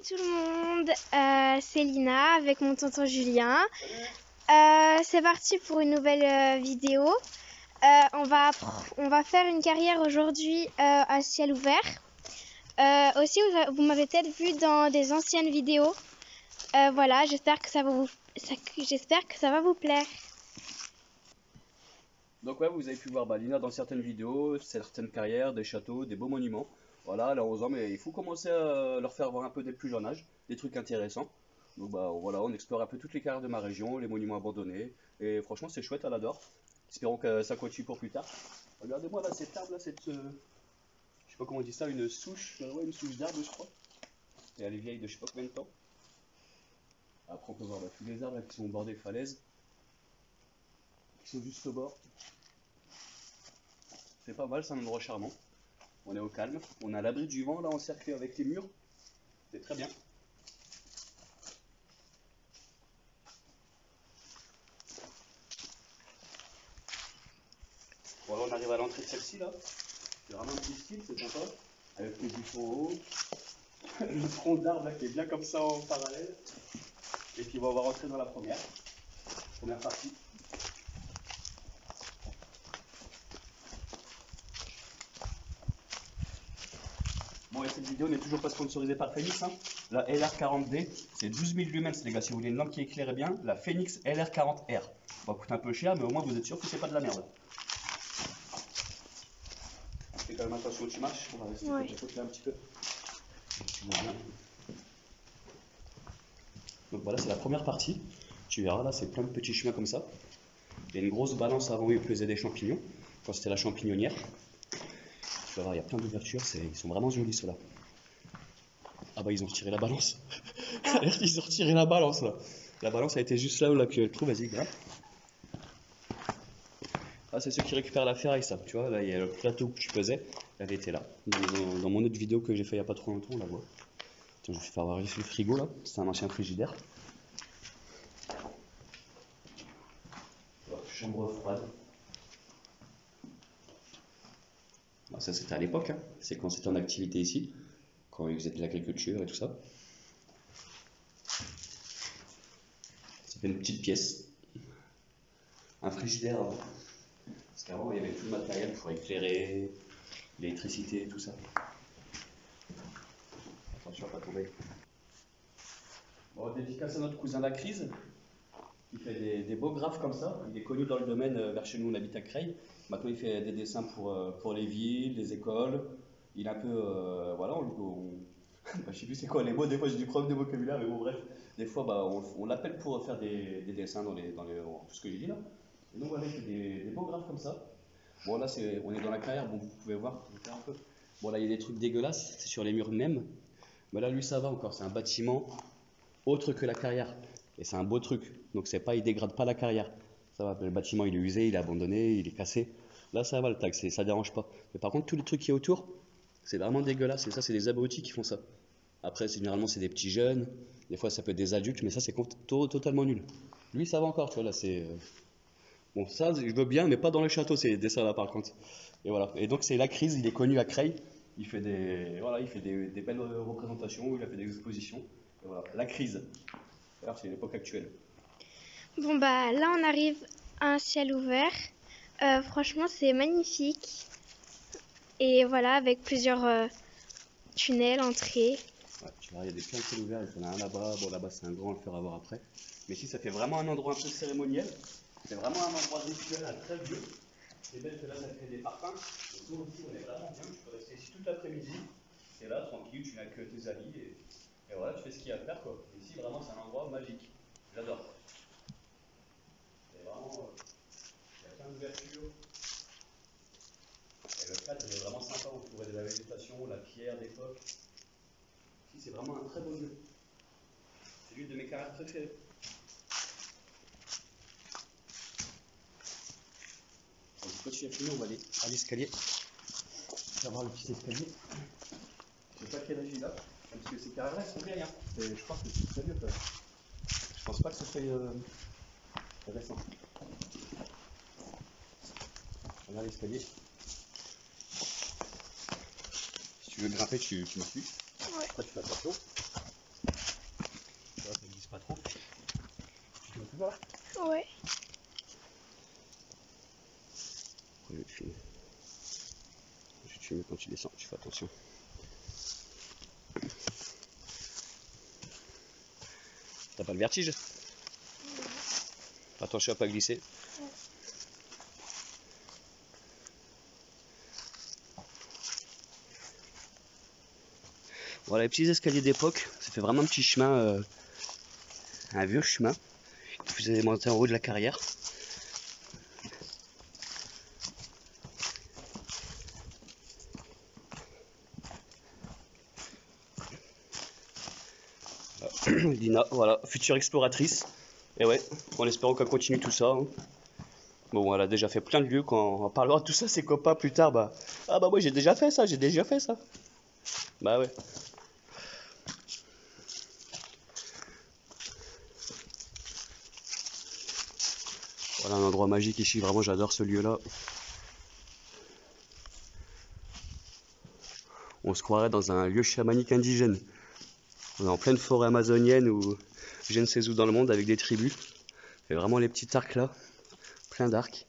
tout le monde, c'est Lina avec mon tonton Julien. C'est parti pour une nouvelle vidéo. On va faire une carrière aujourd'hui à ciel ouvert. Aussi, vous m'avez peut-être vu dans des anciennes vidéos. Voilà, j'espère que ça va vous plaire. Donc ouais, vous avez pu voir Lina dans certaines vidéos, certaines carrières, des châteaux, des beaux monuments. Voilà, elle a 11 ans, mais il faut commencer à leur faire voir un peu dès le plus jeune âge, des trucs intéressants. Donc voilà, on explore un peu toutes les carrières de ma région, les monuments abandonnés. Et franchement, c'est chouette, elle adore. Espérons que ça continue pour plus tard. Regardez-moi là, cette arbre là, je sais pas comment on dit ça, une souche, ouais, une souche d'arbre, je crois. Et elle est vieille de je sais pas combien de temps. Après, on peut voir tous les arbres là, qui sont au bord des falaises, qui sont juste au bord. C'est pas mal, c'est un endroit charmant. On est au calme, on est à l'abri du vent là, encerclé avec les murs. C'est très bien. Voilà, on arrive à l'entrée de celle-ci là. C'est vraiment un petit style, c'est sympa. Avec les buissons hauts, le tronc d'arbre là qui est bien comme ça en parallèle. Et puis on va rentrer dans la première partie. Bon, et cette vidéo n'est toujours pas sponsorisée par Phoenix. Hein. La LR40D, c'est 12 000 lumens, les gars. Si vous voulez une lampe qui éclaire bien, la Phoenix LR40R. Ça va coûter un peu cher, mais au moins vous êtes sûr que c'est pas de la merde. Fais quand même attention où tu marches. On va rester côté un petit peu. Donc voilà, c'est la première partie. Tu verras, là, c'est plein de petits chemins comme ça. Il y a une grosse balance avant où il faisait des champignons, quand c'était la champignonnière. Tu vas voir, il y a plein d'ouvertures, ils sont vraiment jolis ceux-là. Ah bah ils ont retiré la balance. Ils ont retiré la balance là. La balance a été juste là où tu le trouves, vas-y, grave. Ah, c'est ceux qui récupèrent la ferraille, ça. Tu vois, là, il y a le plateau que tu pesais, elle était là. Dans mon autre vidéo que j'ai fait il n'y a pas trop longtemps, on la voit. Attends, je vais faire voir ici le frigo là, c'est un ancien frigidaire. Chambre froide. Alors ça c'était à l'époque, hein. C'est quand c'était en activité ici, quand ils faisaient de l'agriculture et tout ça. Ça fait une petite pièce. Un frigidaire avant. Parce qu'avant il y avait tout le matériel pour éclairer, l'électricité et tout ça. Attention à pas tomber. Bon, dédicace à notre cousin la crise. Il fait des beaux graphes comme ça. Il est connu dans le domaine, vers chez nous on habite à Creil. Maintenant il fait des dessins pour les villes, les écoles. Il est un peu, voilà, je sais plus c'est quoi les mots, des fois j'ai du problème de vocabulaire, mais bon bref. Des fois on l'appelle pour faire des dessins dans tout ce que j'ai dit là. Et donc voilà, il fait des beaux graphes comme ça. Bon là on est dans la carrière, bon vous pouvez voir, un peu. Bon là il y a des trucs dégueulasses, c'est sur les murs même. Mais là lui ça va encore, c'est un bâtiment autre que la carrière. Et c'est un beau truc, donc il dégrade pas la carrière. Ça va, le bâtiment il est usé, il est abandonné, il est cassé. Là ça va le tag, ça dérange pas. Mais par contre tous les trucs qui est autour, c'est vraiment dégueulasse. Et ça c'est des abrutis qui font ça. Après généralement c'est des petits jeunes, des fois ça peut être des adultes, mais ça c'est totalement nul. Lui ça va encore, tu vois, là c'est... Bon ça je veux bien, mais pas dans le château ces dessins là par contre. Et voilà, et donc c'est la crise, il est connu à Creil. Il fait des belles représentations, il a fait des expositions. Et voilà, la crise. Alors c'est l'époque actuelle. Bon bah là on arrive à un ciel ouvert. Franchement c'est magnifique. Et voilà, avec plusieurs tunnels, entrées. Ouais, tu vois, il y a des plein de ciels ouverts, il y en a un là-bas. Bon là-bas c'est un grand, on le fera voir après. Mais ici ça fait vraiment un endroit un peu cérémoniel. C'est vraiment un endroit rituel, très vieux. C'est belle que là ça fait des parfums. Et nous aussi on est vraiment bien, tu peux rester ici toute l'après-midi. C'est là, tranquille, tu n'as que tes amis et voilà, tu fais ce qu'il y a à faire quoi. Ici vraiment c'est un endroit magique. J'adore. C'est vraiment... il y a plein d'ouvertures. Et le cadre est vraiment sympa, on trouverait de la végétation, la pierre d'époque. Ici c'est vraiment un très beau lieu. C'est l'une de mes carrières préférées. Donc, quand tu as fini, on va aller à l'escalier. On va voir le petit escalier. Je sais pas quel âge il a, parce que ces carrières-là sont vieilles. Hein. Je pense que c'est très vieux. Je pense pas que ce soit récent. On a l'escalier. Si tu veux grimper, tu me suis. Ouais. Après, tu fais attention. voir. Ouais. Je vais te filmer. Je vais te filmer quand tu descends, tu fais attention. T'as pas le vertige? Attention à pas glisser. Ouais. Voilà les petits escaliers d'époque, ça fait vraiment un petit chemin, un vieux chemin qui faisait monter en haut de la carrière. Lina, voilà, future exploratrice. Et ouais, en espérant qu'elle continue tout ça. Hein. Bon, elle a déjà fait plein de lieux. Quand on parlera de tout ça, ses copains plus tard, bah. Ah bah moi j'ai déjà fait ça, j'ai déjà fait ça. Bah ouais. Voilà un endroit magique ici, vraiment j'adore ce lieu-là. On se croirait dans un lieu chamanique indigène. On est en pleine forêt amazonienne ou je ne sais où dans le monde avec des tribus. Et vraiment les petits arcs là, plein d'arcs.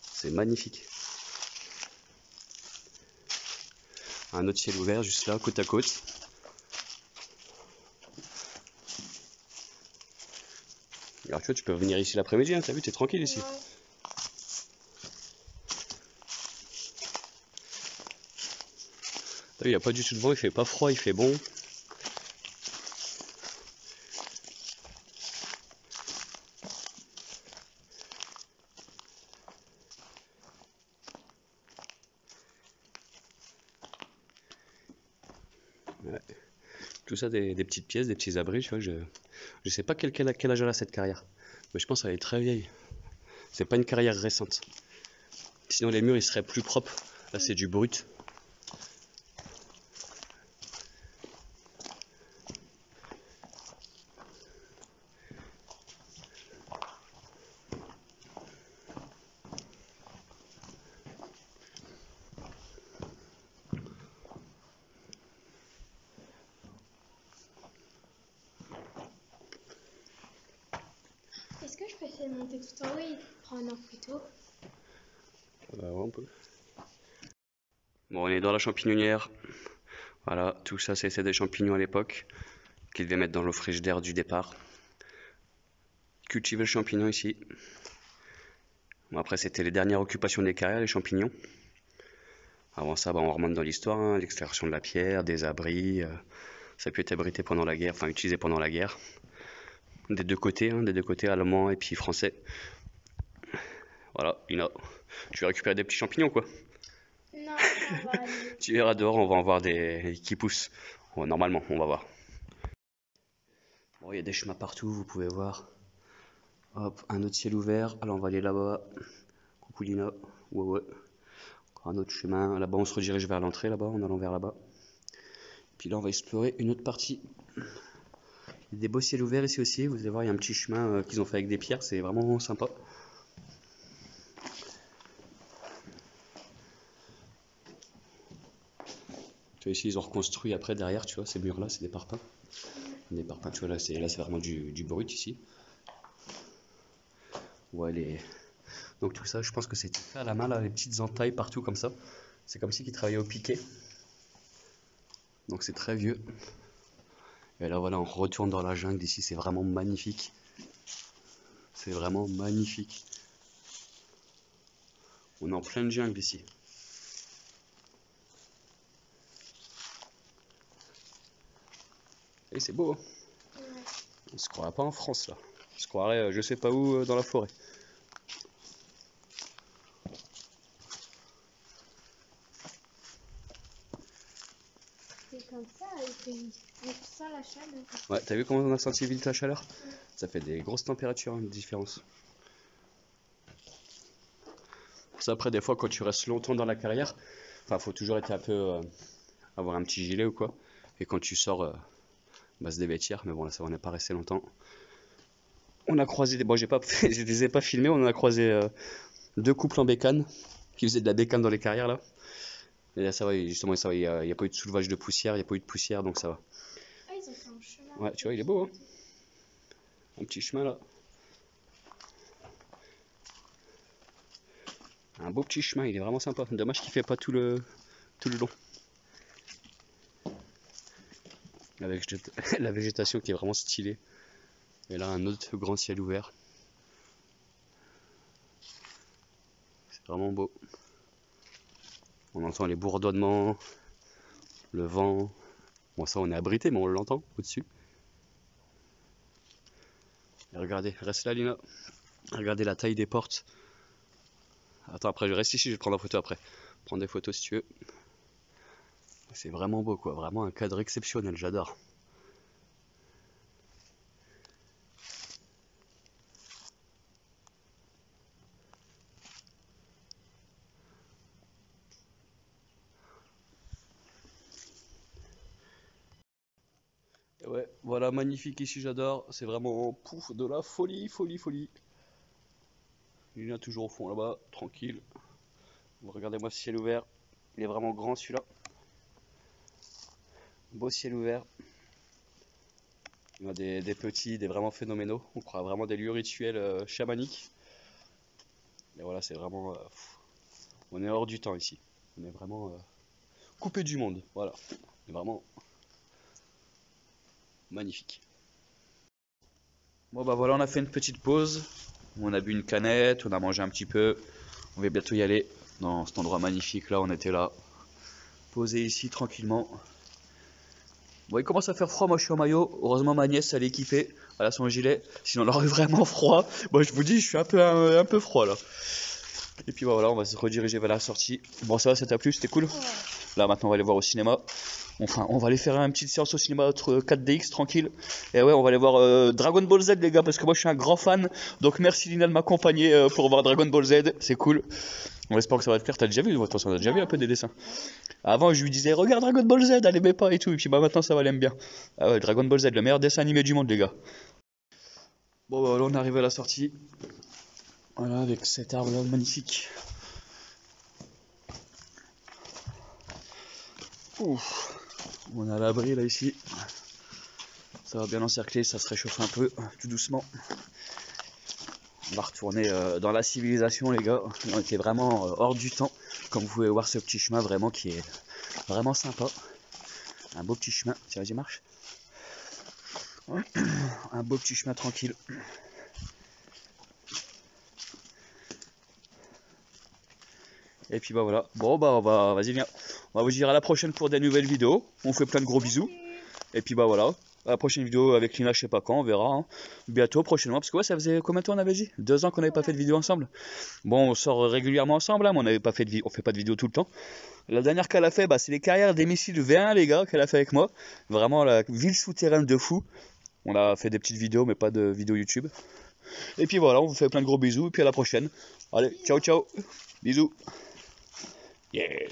C'est magnifique. Un autre ciel ouvert juste là, côte à côte. Alors tu vois, tu peux venir ici l'après-midi, hein, t'as vu, t'es tranquille ici. Ouais. T'as vu, il n'y a pas du tout de vent, il fait pas froid, il fait bon. Ouais. Tout ça des petites pièces, des petits abris, tu vois, je sais pas quel âge elle a cette carrière. Mais je pense qu'elle est très vieille. C'est pas une carrière récente. Sinon les murs ils seraient plus propres. Là c'est du brut. Est-ce que je peux essayer de monter tout en haut et prendre en photo? Ouais, on peut. Bon, on est dans la champignonnière. Voilà, tout ça c'est des champignons à l'époque qu'ils devaient mettre dans l'eau frigidaire du départ. Cultiver le champignon ici. Bon, après c'était les dernières occupations des carrières, les champignons. Avant ça, bah, on remonte dans l'histoire, hein, l'extraction de la pierre, des abris. Ça a pu être abrité pendant la guerre, enfin utilisé pendant la guerre. Des deux côtés, hein, des deux côtés, allemand et puis français. Voilà, Lina, tu vas récupérer des petits champignons quoi. Non, ça va aller. Tu verras dehors, on va en voir des qui poussent. Bon, normalement, on va voir. Bon, il y a des chemins partout, vous pouvez voir. Hop, un autre ciel ouvert. Alors on va aller là-bas. Coucou Lina. Ouais, ouais. Encore un autre chemin. Là-bas, on se redirige vers l'entrée, là-bas, en allant vers là-bas. Puis là, on va explorer une autre partie. Il y a des beaux ciels ouverts ici aussi. Vous allez voir, il y a un petit chemin qu'ils ont fait avec des pierres. C'est vraiment sympa. Tu vois, ici, ils ont reconstruit après, derrière, tu vois, ces murs-là, c'est des parpaings. Des parpaings, tu vois, là, c'est vraiment du brut ici. Ouais, donc tout ça, je pense que c'est fait à la main, là, les petites entailles partout comme ça. C'est comme si ils travaillaient au piquet. Donc c'est très vieux. Et là voilà, on retourne dans la jungle ici, c'est vraiment magnifique. C'est vraiment magnifique. On est en pleine jungle ici. Et c'est beau, hein. Ouais. On se croirait pas en France là. On se croirait je sais pas où dans la forêt. C'est comme ça, on sent la chaleur. Ouais, t'as vu comment on a senti vite la chaleur? Ça fait des grosses températures, hein, de différence. Pour ça après des fois quand tu restes longtemps dans la carrière, enfin faut toujours être un peu avoir un petit gilet ou quoi. Et quand tu sors, bah, se dévêtir, mais bon là ça on n'est pas resté longtemps. On a croisé des. Bon j'ai pas je les ai pas filmés, on en a croisé deux couples en bécane qui faisaient de la bécane dans les carrières là. Et là ça va, justement ça va, il y a pas eu de soulevage de poussière, il n'y a pas eu de poussière donc ça va. Ah, ils ont fait un chemin. Ouais, tu vois, il est beau, hein. Un petit chemin là. Un beau petit chemin, il est vraiment sympa. Dommage qu'il fait pas tout le long. Avec la végétation qui est vraiment stylée. Et là, un autre grand ciel ouvert. C'est vraiment beau. On entend les bourdonnements, le vent. Bon, ça, on est abrité, mais on l'entend au-dessus. Et regardez, reste là, Lina. Regardez la taille des portes. Attends, après, je reste ici, je vais prendre la photo après. Prendre des photos si tu veux. C'est vraiment beau, quoi. Vraiment un cadre exceptionnel, j'adore. Ouais, voilà, magnifique ici, j'adore. C'est vraiment pouf, de la folie, folie, folie. Il est toujours au fond là-bas, tranquille. Regardez-moi ce ciel ouvert. Il est vraiment grand celui-là. Beau ciel ouvert. Il y en a des petits, des vraiment phénoménaux. On croit vraiment des lieux rituels chamaniques. Et voilà, c'est vraiment. On est hors du temps ici. On est vraiment coupé du monde. Voilà. C'est vraiment magnifique. Bon bah voilà, on a fait une petite pause. On a bu une canette, on a mangé un petit peu. On va bientôt y aller dans cet endroit magnifique là. On était là, posé ici tranquillement. Bon, il commence à faire froid, moi je suis en maillot. Heureusement ma nièce elle est équipée, elle a son gilet. Sinon elle aurait vraiment froid. Moi je vous dis, je suis un peu froid là. Et puis voilà, on va se rediriger vers la sortie. Bon ça va, ça t'a plu, c'était cool. Là maintenant on va aller voir au cinéma. Enfin, on va aller faire une petite séance au cinéma 4DX tranquille. Et ouais, on va aller voir Dragon Ball Z les gars, parce que moi je suis un grand fan. Donc merci Lina de m'accompagner pour voir Dragon Ball Z, c'est cool. On espère que ça va te plaire. T'as déjà vu, de toute façon, on a déjà vu un peu des dessins. Avant je lui disais regarde Dragon Ball Z, elle aimait pas et tout. Et puis bah maintenant ça va, elle aime bien. Ah ouais, Dragon Ball Z, le meilleur dessin animé du monde les gars. Bon bah là on est arrivé à la sortie. Voilà, avec cet arbre là magnifique. Ouf. On est à l'abri là ici. Ça va bien encercler, ça se réchauffe un peu, tout doucement. On va retourner dans la civilisation les gars. On était vraiment hors du temps. Comme vous pouvez voir ce petit chemin vraiment qui est vraiment sympa. Un beau petit chemin. Tiens, vas-y marche. Un beau petit chemin tranquille. Et puis bah voilà. Bon bah vas-y viens. On va vous dire à la prochaine pour des nouvelles vidéos. On fait plein de gros bisous. Et puis bah voilà. À la prochaine vidéo avec Lina, je sais pas quand, on verra. Hein. Bientôt, prochainement. Parce que ouais, ça faisait combien de temps on avait dit 2 ans qu'on n'avait pas fait de vidéo ensemble. Bon, on sort régulièrement ensemble, hein, mais on n'avait pas fait de on fait pas de vidéo tout le temps. La dernière qu'elle a fait, bah, c'est les carrières des missiles V1, les gars, qu'elle a fait avec moi. Vraiment la ville souterraine de fou. On a fait des petites vidéos, mais pas de vidéos YouTube. Et puis voilà, on vous fait plein de gros bisous. Et puis à la prochaine. Allez, ciao, ciao. Bisous. Yeah.